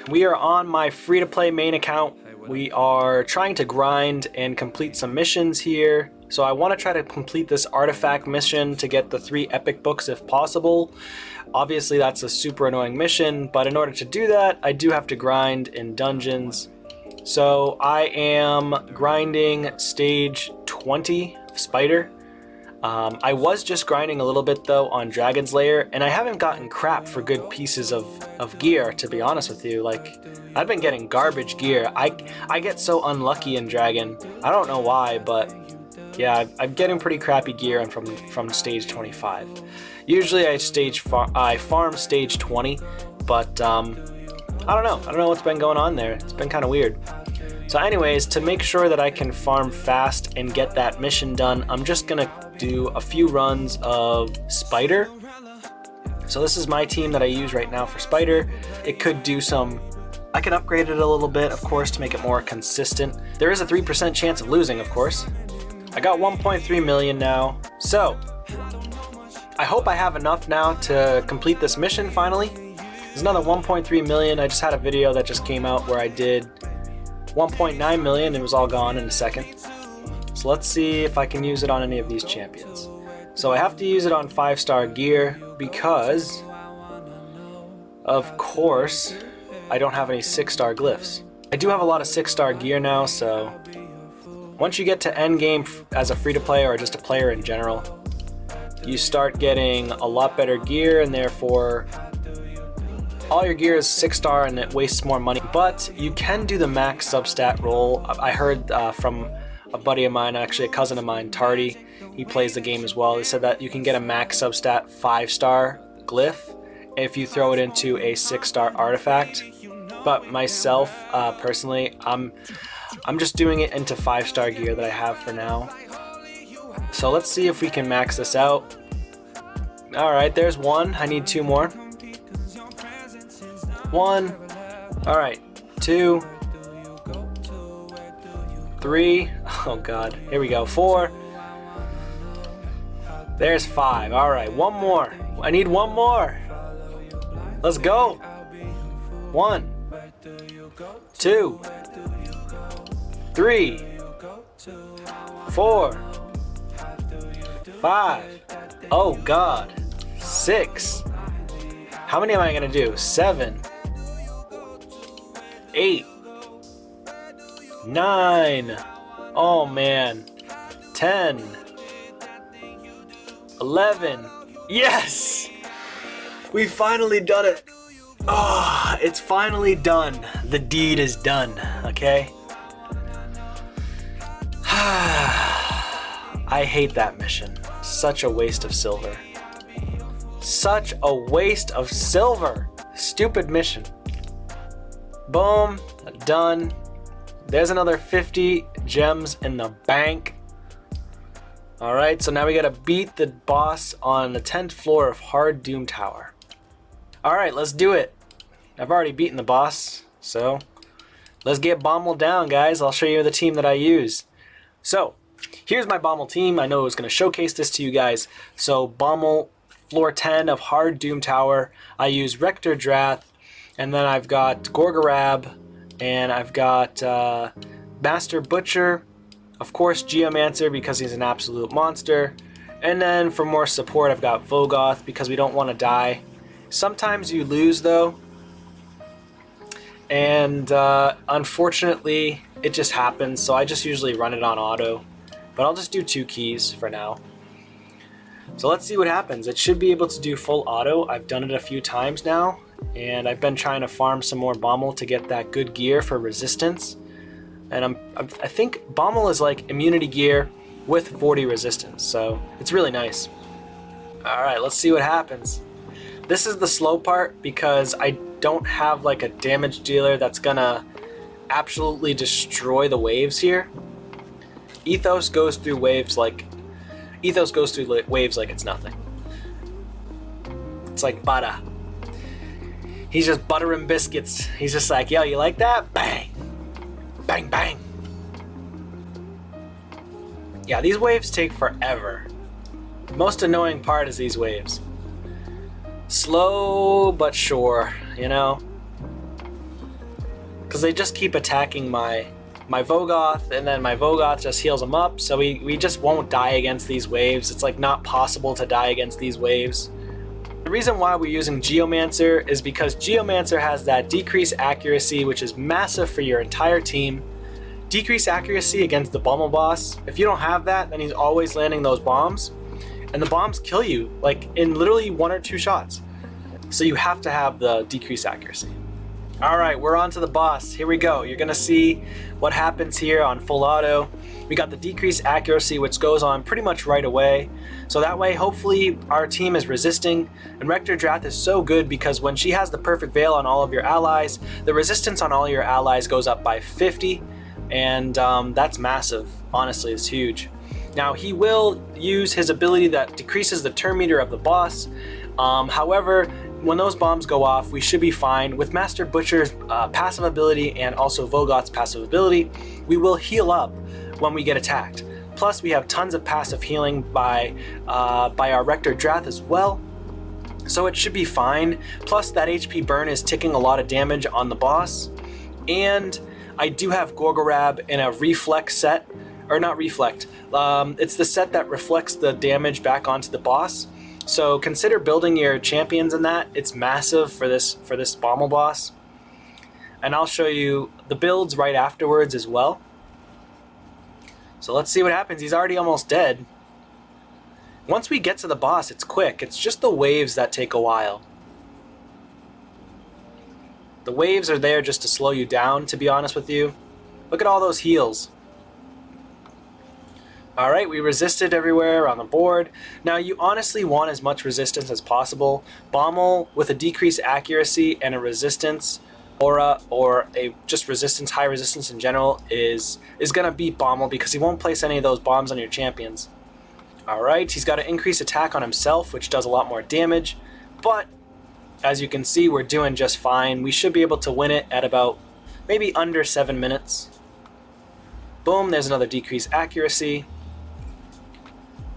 We are on my free-to-play main account. We are trying to grind and complete some missions here. So I want to try to complete this artifact mission to get the 3 epic books if possible. Obviously that's a super annoying mission, but in order to do that, I do have to grind in dungeons. So I am grinding stage 20 of Spider. I was just grinding a little bit though on Dragon's Lair, and I haven't gotten crap for good pieces of gear, to be honest with you. Like, I've been getting garbage gear. I get so unlucky in Dragon. I don't know why, but yeah, I'm getting pretty crappy gear from stage 25. Usually I farm stage 20, but I don't know. I don't know what's been going on there. It's been kind of weird. So anyways, to make sure that I can farm fast and get that mission done, I'm just gonna do a few runs of Spider. So this is my team that I use right now for Spider. It could do some, I can upgrade it a little bit, of course, to make it more consistent. There is a 3% chance of losing, of course. I got 1.3 million now. So I hope I have enough now to complete this mission finally. There's another 1.3 million. I just had a video that just came out where I did 1.9 million. It was all gone in a second. So let's see if I can use it on any of these champions. So I have to use it on 5-star gear because, of course, I don't have any 6-star glyphs. I do have a lot of 6-star gear now, so once you get to end game as a free-to-play or just a player in general, you start getting a lot better gear, and therefore all your gear is 6-star and it wastes more money. But you can do the max substat roll. I heard from a buddy of mine, actually a cousin of mine, Tardy, he plays the game as well. They said that you can get a max substat 5-star glyph if you throw it into a 6-star artifact. But myself, personally, I'm just doing it into 5-star gear that I have for now. So let's see if we can max this out. Alright, there's 1. I need 2 more. 1. Alright, 2. 3. Oh god, here we go. 4. There's 5. Alright, 1 more. I need 1 more. Let's go. 1. 2. 3. 4. 5. Oh god. 6. How many am I gonna do? 7. 8. 9. Oh man. 10. 11. Yes! We finally done it. Oh, it's finally done. The deed is done, okay? I hate that mission. Such a waste of silver. Such a waste of silver. Stupid mission. Boom. Done. There's another 50 gems in the bank. Alright, so now we gotta beat the boss on the 10th floor of Hard Doom Tower. Alright, let's do it. I've already beaten the boss, so let's get Bommal down, guys. I'll show you the team that I use. So, here's my Bommal team. I know I was going to showcase this to you guys. So, Bommal, floor 10 of Hard Doom Tower. I use Rector Drath, and then I've got Golgarab, and I've got Master Butcher, of course Geomancer because he's an absolute monster, and then for more support I've got Vogoth because we don't want to die. Sometimes you lose though, and unfortunately it just happens, so I just usually run it on auto, but I'll just do 2 keys for now. So let's see what happens. It should be able to do full auto. I've done it a few times now, and I've been trying to farm some more Bommal to get that good gear for resistance. And I think Bommal is like immunity gear with 40 resistance, so it's really nice. Alright, let's see what happens. This is the slow part because I don't have like a damage dealer that's gonna absolutely destroy the waves here. Ethos goes through waves like it's nothing. It's like butter. He's just buttering biscuits. He's just like, yo, you like that? Bang! Bang, bang! Yeah, these waves take forever. Most annoying part is these waves. Slow but sure, you know? because they just keep attacking my Vogoth, and then my Vogoth just heals them up, so we just won't die against these waves. It's like not possible to die against these waves. The reason why we're using Geomancer is because Geomancer has that decreased accuracy, which is massive for your entire team. Decreased accuracy against the Bommal boss. If you don't have that, then he's always landing those bombs, and the bombs kill you like in literally 1 or 2 shots. So you have to have the decreased accuracy. Alright, we're on to the boss. Here we go. You're gonna see what happens here on full auto. We got the decreased accuracy, which goes on pretty much right away. So that way, hopefully, our team is resisting. And Rector Drath is so good because when she has the perfect veil on all of your allies, the resistance on all your allies goes up by 50. And that's massive. Honestly, it's huge. Now, he will use his ability that decreases the turn meter of the boss. However, when those bombs go off, we should be fine. With Master Butcher's passive ability and also Vogoth's passive ability, we will heal up when we get attacked. Plus, we have tons of passive healing by our Rector Drath as well, so it should be fine. Plus, that HP burn is ticking a lot of damage on the boss. And I do have Golgarab in a reflect set, or not reflect. It's the set that reflects the damage back onto the boss. So consider building your champions in that. It's massive for this Bommal boss. And I'll show you the builds right afterwards as well. So let's see what happens. He's already almost dead. Once we get to the boss, it's quick. It's just the waves that take a while. The waves are there just to slow you down, to be honest with you. Look at all those heals. Alright, we resisted everywhere on the board. Now, you honestly want as much resistance as possible. Bommal, with a decreased accuracy and a resistance aura, or a just resistance, high resistance in general, is going to beat Bommal because he won't place any of those bombs on your champions. Alright, he's got an increased attack on himself, which does a lot more damage. But, as you can see, we're doing just fine. We should be able to win it at about maybe under 7 minutes. Boom, there's another decreased accuracy.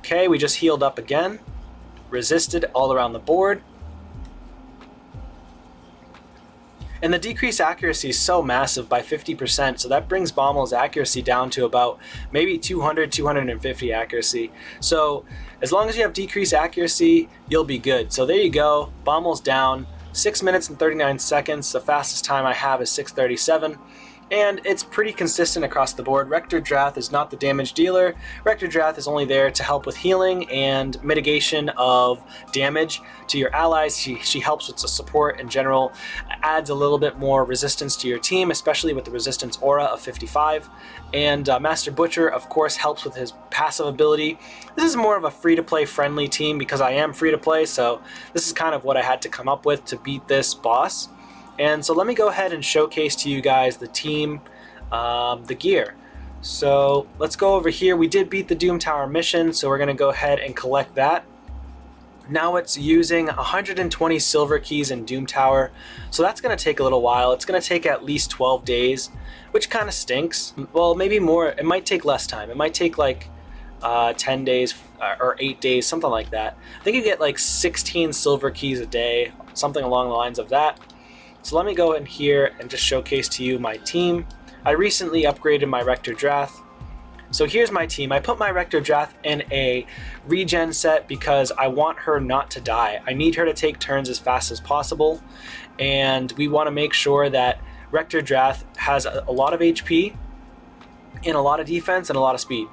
Okay, we just healed up again. Resisted all around the board. And the decreased accuracy is so massive by 50%, so that brings Bommal's accuracy down to about maybe 200, 250 accuracy. So as long as you have decreased accuracy, you'll be good. So there you go, Bommal's down. 6 minutes and 39 seconds. The fastest time I have is 6:37. And it's pretty consistent across the board. Rector Drath is not the damage dealer. Rector Drath is only there to help with healing and mitigation of damage to your allies. She helps with the support in general, adds a little bit more resistance to your team, especially with the resistance aura of 55. And Master Butcher, of course, helps with his passive ability. This is more of a free-to-play friendly team because I am free-to-play, so this is kind of what I had to come up with to beat this boss. And so let me go ahead and showcase to you guys the team, the gear. So let's go over here. We did beat the Doom Tower mission, so we're going to go ahead and collect that. Now it's using 120 silver keys in Doom Tower, so that's going to take a little while. It's going to take at least 12 days, which kind of stinks. Well, maybe more. It might take less time. It might take like 10 days or 8 days, something like that. I think you get like 16 silver keys a day, something along the lines of that. So let me go in here and just showcase to you my team. I recently upgraded my Rector Drath. So here's my team. I put my Rector Drath in a regen set because I want her not to die. I need her to take turns as fast as possible. And we want to make sure that Rector Drath has a lot of HP and a lot of defense and a lot of speed.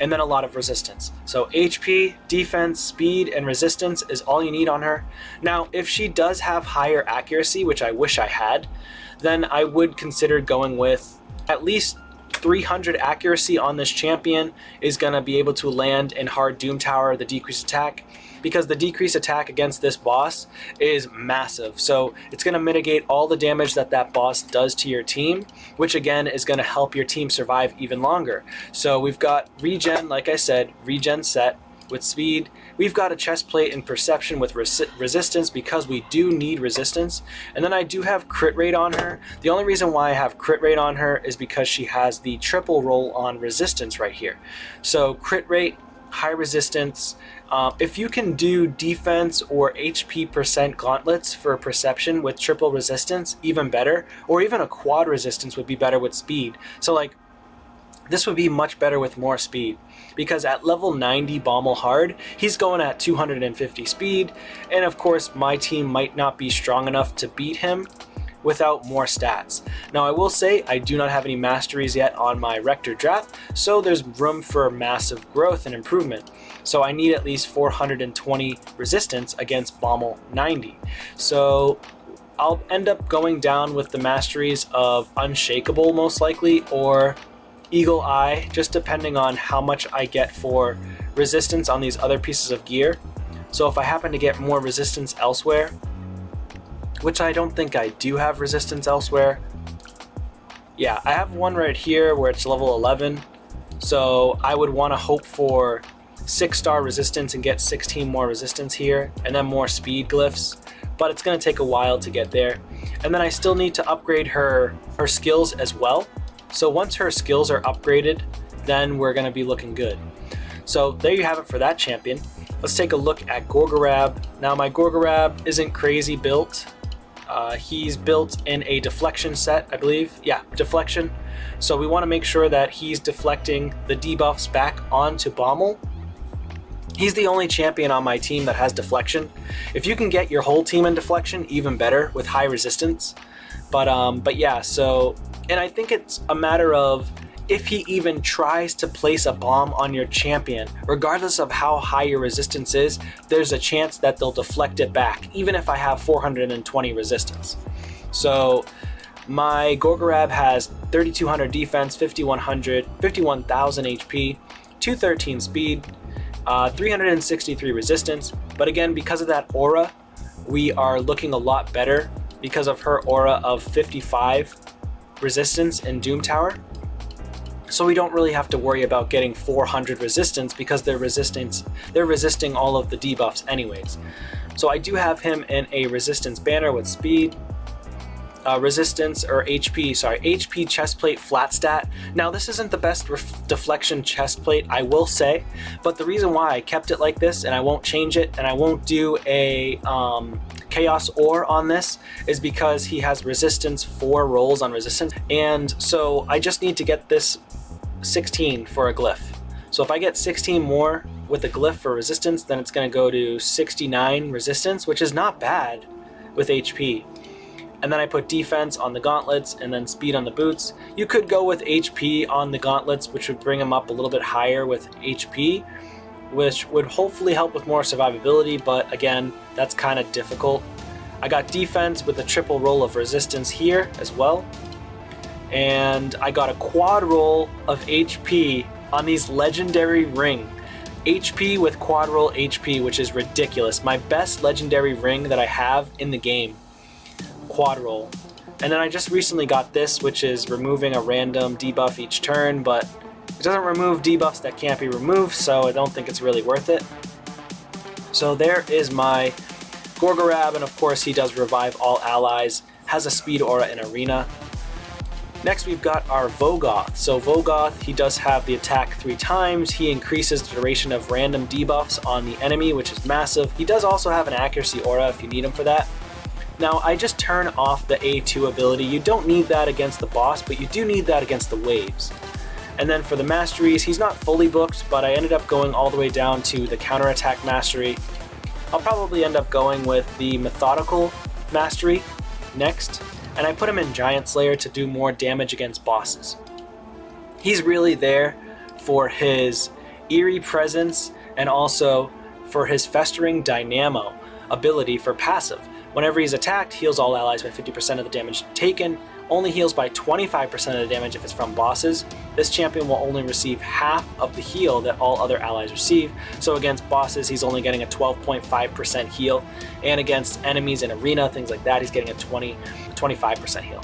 And then a lot of resistance. So HP, defense, speed, and resistance is all you need on her. Now, if she does have higher accuracy, which I wish I had, then I would consider going with at least 300 accuracy on this champion is going to be able to land in hard Doom Tower, the decreased attack, because the decreased attack against this boss is massive. So it's going to mitigate all the damage that that boss does to your team, which again is going to help your team survive even longer. So we've got regen, like I said, regen set with speed. We've got a chest plate and perception with resistance because we do need resistance. And then I do have crit rate on her. The only reason why I have crit rate on her is because she has the triple roll on resistance right here. So crit rate high resistance. If you can do defense or HP percent gauntlets for perception with triple resistance, even better. Or even a quad resistance would be better with speed. So like, this would be much better with more speed, because at level 90 Bommal Hard, he's going at 250 speed, and of course my team might not be strong enough to beat him without more stats. Now I will say I do not have any masteries yet on my Rector draft, so there's room for massive growth and improvement. So I need at least 420 resistance against Bommal 90. So I'll end up going down with the masteries of Unshakable most likely, or Eagle Eye, just depending on how much I get for resistance on these other pieces of gear. So if I happen to get more resistance elsewhere, which I don't think I do have resistance elsewhere. Yeah, I have one right here where it's level 11. So I would want to hope for 6-star resistance and get 16 more resistance here, and then more speed glyphs. But it's going to take a while to get there. And then I still need to upgrade her skills as well. So once her skills are upgraded, then we're going to be looking good. So there you have it for that champion. Let's take a look at Golgarab. Now my Golgarab isn't crazy built. He's built in a deflection set, I believe. Yeah, deflection. So we want to make sure that he's deflecting the debuffs back onto Bommal. He's the only champion on my team that has deflection. If you can get your whole team in deflection, even better with high resistance. But yeah, so, and I think it's a matter of if he even tries to place a bomb on your champion, regardless of how high your resistance is, there's a chance that they'll deflect it back, even if I have 420 resistance. So my Golgarab has 3200 defense, 5100, 51,000 HP, 213 speed, 363 resistance. But again, because of that aura, we are looking a lot better because of her aura of 55 resistance in Doom Tower. So we don't really have to worry about getting 400 resistance because they're resisting all of the debuffs anyways. So I do have him in a resistance banner with speed, resistance, or HP, sorry, HP chestplate flat stat. Now this isn't the best deflection chestplate, I will say, but the reason why I kept it like this, and I won't change it, and I won't do a Chaos Ore on this, is because he has resistance 4 rolls on resistance, and so I just need to get this 16 for a glyph. So if I get 16 more with a glyph for resistance, then it's going to go to 69 resistance, which is not bad with HP. And then I put defense on the gauntlets and then speed on the boots. You could go with HP on the gauntlets, which would bring them up a little bit higher with HP, which would hopefully help with more survivability, but again, that's kind of difficult. I got defense with a triple roll of resistance here as well. And I got a quad roll of HP on these legendary ring. HP with quad roll HP, which is ridiculous. My best legendary ring that I have in the game. Quad roll. And then I just recently got this, which is removing a random debuff each turn, but it doesn't remove debuffs that can't be removed, so I don't think it's really worth it. So there is my Golgarab, and of course he does revive all allies, has a speed aura in arena. Next we've got our Vogoth. So Vogoth, he does have the attack 3 times, he increases the duration of random debuffs on the enemy, which is massive. He does also have an accuracy aura if you need him for that. Now I just turn off the A2 ability. You don't need that against the boss, but you do need that against the waves. And then for the masteries, he's not fully booked, but I ended up going all the way down to the counterattack mastery. I'll probably end up going with the methodical mastery next, and I put him in Giant Slayer to do more damage against bosses. He's really there for his eerie presence and also for his Festering Dynamo ability for passive. Whenever he's attacked, heals all allies by 50% of the damage taken, only heals by 25% of the damage if it's from bosses. This champion will only receive half of the heal that all other allies receive, so against bosses he's only getting a 12.5% heal, and against enemies in arena, things like that, he's getting a 25% heal.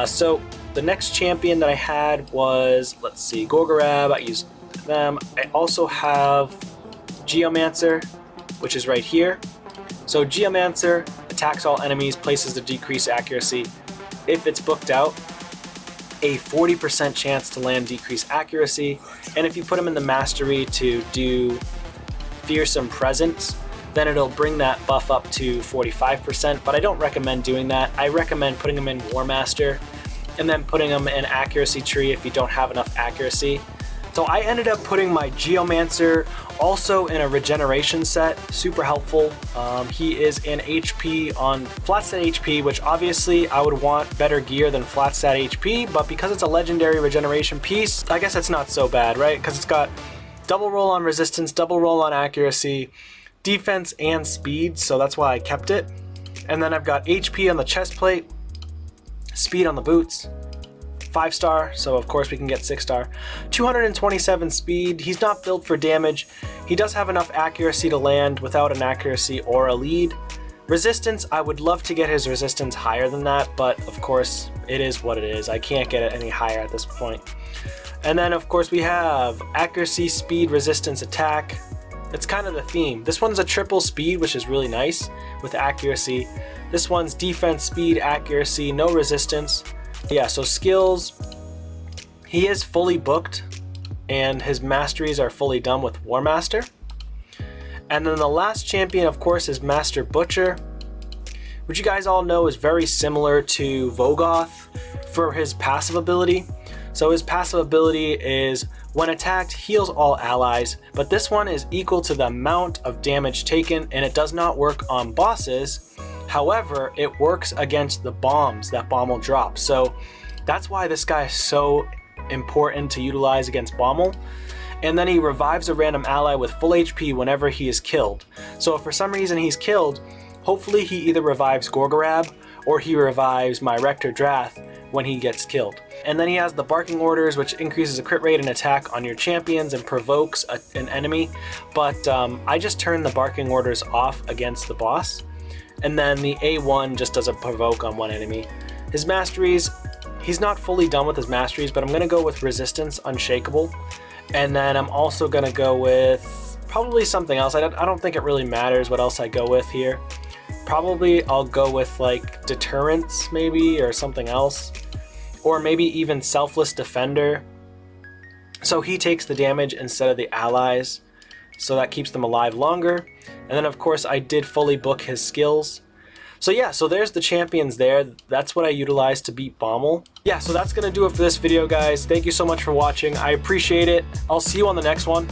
So the next champion that I had was, let's see, Golgarab. I used them. I also have Geomancer, which is right here. So Geomancer attacks all enemies, places the decreased accuracy if it's booked out. a 40% chance to land decreased accuracy, and if you put him in the Mastery to do Fearsome Presence, then it'll bring that buff up to 45%, but I don't recommend doing that. I recommend putting him in War Master and then putting him in Accuracy Tree if you don't have enough accuracy. So I ended up putting my Geomancer also in a regeneration set, super helpful. He is in HP on flat stat HP, which obviously I would want better gear than flat stat HP, but because it's a legendary regeneration piece, I guess it's not so bad, right? Because it's got double roll on resistance, double roll on accuracy, defense and speed, so that's why I kept it. And then I've got HP on the chest plate, speed on the boots, 5-star, so of course we can get 6-star, 227 speed. He's not built for damage. He does have enough accuracy to land without an accuracy or a lead. Resistance, I would love to get his resistance higher than that, but of course it is what it is. I can't get it any higher at this point. And then of course we have accuracy, speed, resistance, attack. It's kind of the theme. This one's a triple speed, which is really nice with accuracy. This one's defense, speed, accuracy, no resistance. Yeah, so skills, he is fully booked and his masteries are fully done with War Master. And then the last champion, of course, is Master Butcher, which you guys all know is very similar to Vogoth for his passive ability. So his passive ability is when attacked, heals all allies, but this one is equal to the amount of damage taken, and it does not work on bosses. However, it works against the bombs that Bommal drops. So that's why this guy is so important to utilize against Bommal. And then he revives a random ally with full HP whenever he is killed. So if for some reason he's killed, hopefully he either revives Golgarab or he revives my Rector Drath when he gets killed. And then he has the Barking Orders, which increases the crit rate and attack on your champions and provokes an enemy. But I just turn the Barking Orders off against the boss. And then the A1 just does a provoke on one enemy. His masteries, he's not fully done with his masteries, but I'm going to go with Resistance Unshakable. And then I'm also going to go with probably something else. I don't think it really matters what else I go with here. Probably I'll go with like Deterrence maybe, or something else. Or maybe even Selfless Defender. So he takes the damage instead of the allies. So that keeps them alive longer. And then of course I did fully book his skills. So yeah, so there's the champions there. That's what I utilized to beat Bommal. Yeah, so that's gonna do it for this video, guys. Thank you so much for watching. I appreciate it. I'll see you on the next one.